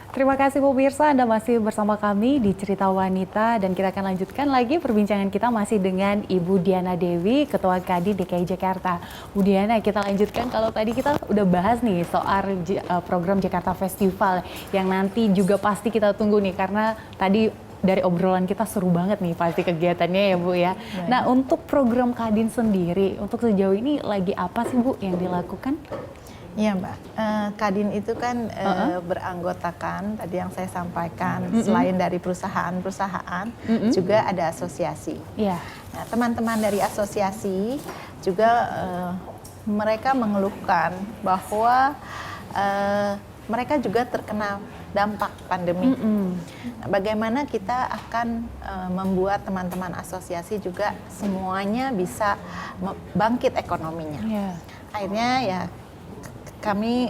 Terima kasih pemirsa, Anda masih bersama kami di Cerita Wanita dan kita akan lanjutkan lagi perbincangan kita masih dengan Ibu Diana Dewi, Ketua Kadin DKI Jakarta. Bu Diana, kita lanjutkan kalau tadi kita udah bahas nih soal program Jakarta Festival yang nanti juga pasti kita tunggu nih karena tadi dari obrolan kita seru banget nih pasti kegiatannya ya Bu ya. Nah untuk program Kadin sendiri, untuk sejauh ini lagi apa sih Bu yang dilakukan? Iya Mbak, Kadin itu kan beranggotakan tadi yang saya sampaikan selain dari perusahaan-perusahaan juga ada asosiasi. Yeah. Nah, teman-teman dari asosiasi juga mereka mengeluhkan bahwa mereka juga terkena dampak pandemi. Nah, bagaimana kita akan membuat teman-teman asosiasi juga semuanya bisa bangkit ekonominya. Yeah. Akhirnya ya kami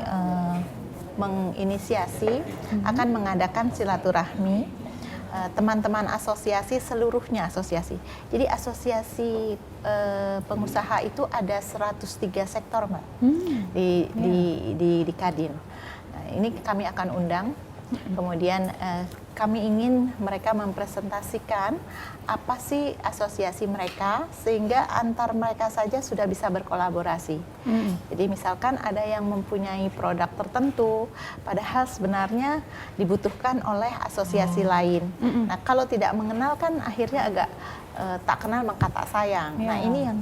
menginisiasi akan mengadakan silaturahmi teman-teman asosiasi seluruhnya asosiasi. Jadi asosiasi pengusaha itu ada 103 sektor Mbak di Kadin. Nah, ini kami akan undang. Kemudian kami ingin mereka mempresentasikan apa sih asosiasi mereka sehingga antar mereka saja sudah bisa berkolaborasi. Jadi misalkan ada yang mempunyai produk tertentu, padahal sebenarnya dibutuhkan oleh asosiasi lain. Nah kalau tidak mengenal kan akhirnya agak tak kenal maka tak sayang. Nah ini yang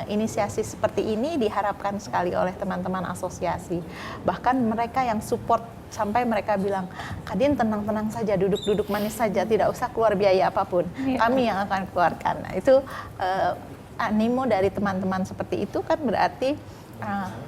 inisiasi seperti ini diharapkan sekali oleh teman-teman asosiasi. Bahkan mereka yang support sampai mereka bilang, Kadin tenang-tenang saja, duduk-duduk manis saja, tidak usah keluar biaya apapun. Kami yang akan keluarkan. Nah, itu animo dari teman-teman seperti itu kan berarti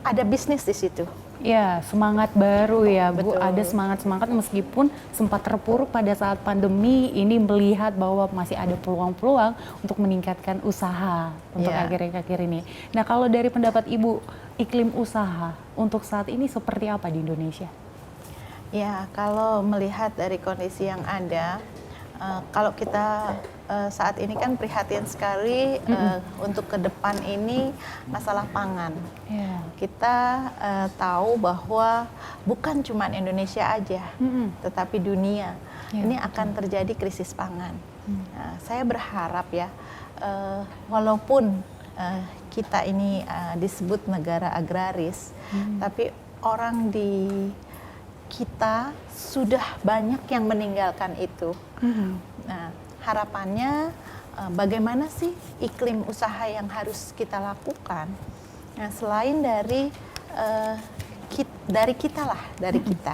ada bisnis di situ. Ya, semangat baru ya Bu, Betul. ada semangat-semangat meskipun sempat terpuruk pada saat pandemi ini melihat bahwa masih ada peluang-peluang untuk meningkatkan usaha untuk akhir-akhir ini. Nah kalau dari pendapat Ibu, iklim usaha untuk saat ini seperti apa di Indonesia? Ya, kalau melihat dari kondisi yang ada, kalau kita saat ini kan prihatin sekali untuk ke depan ini masalah pangan. Kita tahu bahwa bukan cuma Indonesia aja, tetapi dunia ini akan terjadi krisis pangan. Nah, saya berharap ya, walaupun kita ini disebut negara agraris, tapi orang di kita sudah banyak yang meninggalkan itu. Nah, harapannya bagaimana sih iklim usaha yang harus kita lakukan? Nah, selain dari kita.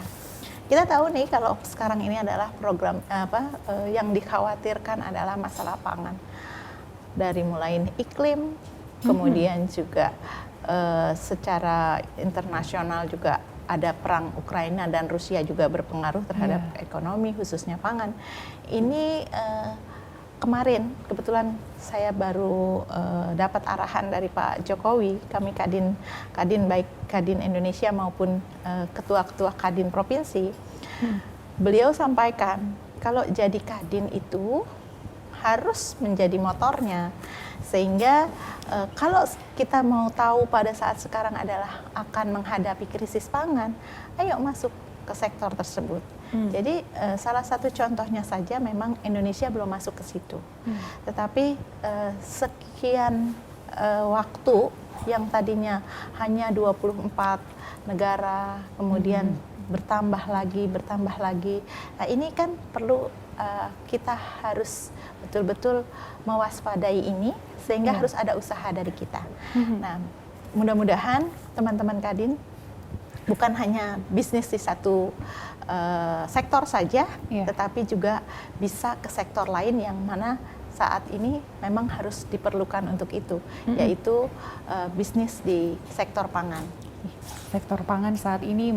Kita tahu nih kalau sekarang ini adalah program yang dikhawatirkan adalah masalah pangan. Dari mulai iklim, kemudian juga secara internasional juga ada perang Ukraina dan Rusia juga berpengaruh terhadap ekonomi khususnya pangan. Ini kemarin kebetulan saya baru dapat arahan dari Pak Jokowi, kami Kadin baik Kadin Indonesia maupun ketua-ketua Kadin provinsi. Beliau sampaikan kalau jadi Kadin itu harus menjadi motornya. Sehingga kalau kita mau tahu pada saat sekarang adalah akan menghadapi krisis pangan, ayo masuk ke sektor tersebut. Jadi salah satu contohnya saja memang Indonesia belum masuk ke situ. Tetapi sekian waktu yang tadinya hanya 24 negara, kemudian bertambah lagi. Nah ini kan perlu kita harus betul-betul mewaspadai ini sehingga harus ada usaha dari kita. Nah, mudah-mudahan teman-teman Kadin bukan hanya bisnis di satu sektor saja, tetapi juga bisa ke sektor lain yang mana saat ini memang harus diperlukan untuk itu, yaitu bisnis di sektor pangan. Sektor pangan saat ini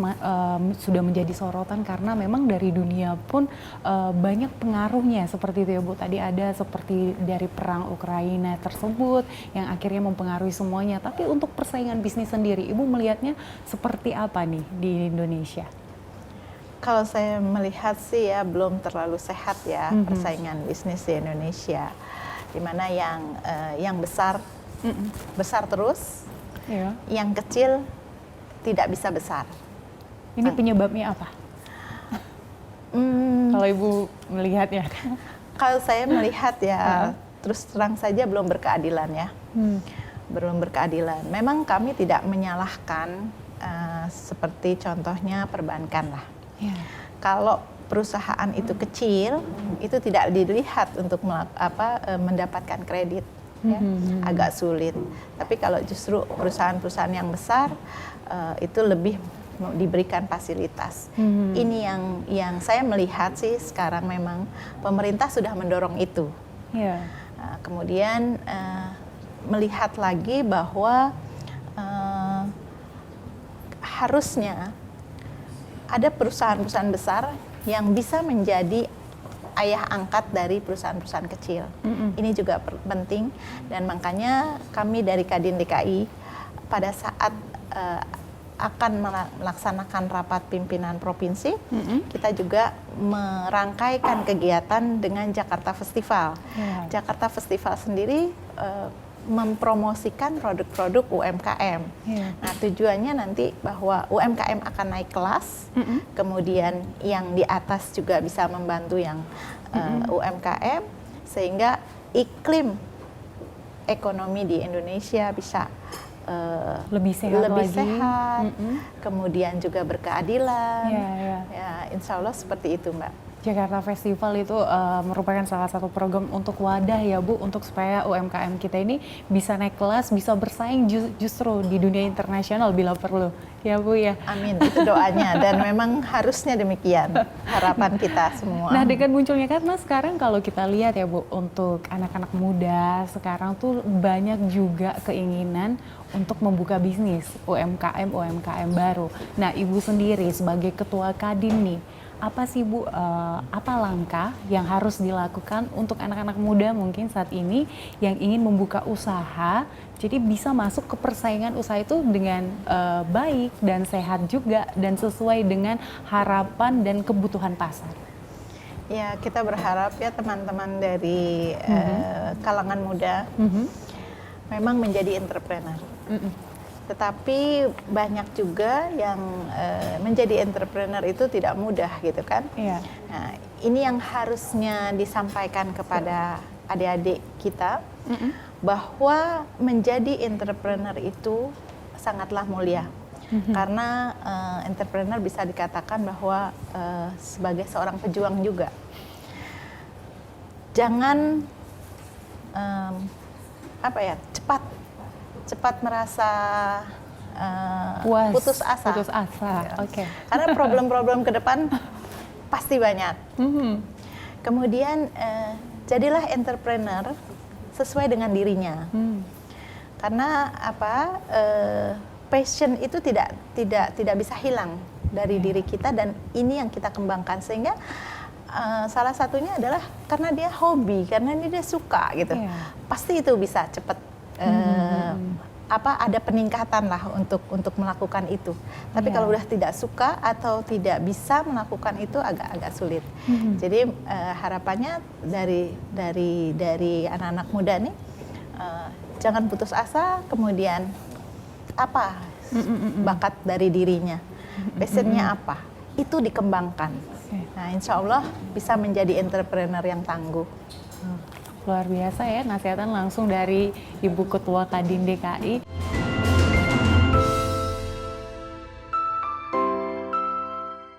sudah menjadi sorotan karena memang dari dunia pun banyak pengaruhnya seperti itu ya Bu. Tadi ada seperti dari perang Ukraina tersebut yang akhirnya mempengaruhi semuanya. Tapi untuk persaingan bisnis sendiri, Ibu melihatnya seperti apa nih di Indonesia? Kalau saya melihat sih ya belum terlalu sehat ya persaingan bisnis di Indonesia, dimana yang besar besar terus, yang kecil tidak bisa besar. Ini penyebabnya apa? Kalau Ibu melihatnya? Kalau saya melihat ya, terus terang saja belum berkeadilan ya. Belum berkeadilan. Memang kami tidak menyalahkan seperti contohnya perbankan lah. Yeah. Kalau perusahaan itu kecil, itu tidak dilihat untuk mendapatkan kredit. Ya, agak sulit. Tapi kalau justru perusahaan-perusahaan yang besar itu lebih diberikan fasilitas. Ini yang saya melihat sih sekarang memang pemerintah sudah mendorong itu. Yeah. Kemudian melihat lagi bahwa harusnya ada perusahaan-perusahaan besar yang bisa menjadi ayah angkat dari perusahaan-perusahaan kecil. Ini juga penting, dan makanya kami dari Kadin DKI pada saat akan melaksanakan rapat pimpinan provinsi, kita juga merangkaikan kegiatan dengan Jakarta Festival. Jakarta Festival sendiri mempromosikan produk-produk UMKM. Nah, tujuannya nanti bahwa UMKM akan naik kelas, kemudian yang di atas juga bisa membantu yang UMKM, sehingga iklim ekonomi di Indonesia bisa lebih sehat, kemudian juga berkeadilan. Yeah. Ya, insya Allah seperti itu, Mbak. Jakarta Festival itu merupakan salah satu program untuk wadah ya Bu, untuk supaya UMKM kita ini bisa naik kelas, bisa bersaing justru di dunia internasional bila perlu. Ya Bu ya. Amin, itu doanya, dan memang harusnya demikian harapan kita semua. Nah, dengan munculnya karena sekarang kalau kita lihat ya Bu, untuk anak-anak muda sekarang tuh banyak juga keinginan untuk membuka bisnis UMKM baru. Nah, Ibu sendiri sebagai Ketua Kadin nih, apa sih Bu, apa langkah yang harus dilakukan untuk anak-anak muda mungkin saat ini yang ingin membuka usaha, jadi bisa masuk ke persaingan usaha itu dengan baik dan sehat juga, dan sesuai dengan harapan dan kebutuhan pasar? Ya, kita berharap ya teman-teman dari kalangan muda memang menjadi entrepreneur. Tetapi banyak juga yang menjadi entrepreneur itu tidak mudah gitu kan. Iya. Nah, ini yang harusnya disampaikan kepada adik-adik kita, bahwa menjadi entrepreneur itu sangatlah mulia. Karena entrepreneur bisa dikatakan bahwa sebagai seorang pejuang juga. Jangan cepat merasa puas, putus asa. Ya. Oke. Karena problem-problem ke depan pasti banyak. Kemudian jadilah entrepreneur sesuai dengan dirinya. Karena passion itu tidak bisa hilang dari diri kita, dan ini yang kita kembangkan, sehingga salah satunya adalah karena dia hobi, karena dia suka gitu. Pasti itu bisa cepat ada peningkatan lah untuk melakukan itu. Tapi kalau udah tidak suka atau tidak bisa melakukan itu agak sulit. Jadi harapannya dari anak-anak muda nih, jangan putus asa, kemudian apa bakat dari dirinya, passionnya apa, itu dikembangkan. Nah, insya Allah bisa menjadi entrepreneur yang tangguh. Luar biasa ya, nasihatan langsung dari Ibu Ketua Kadin DKI.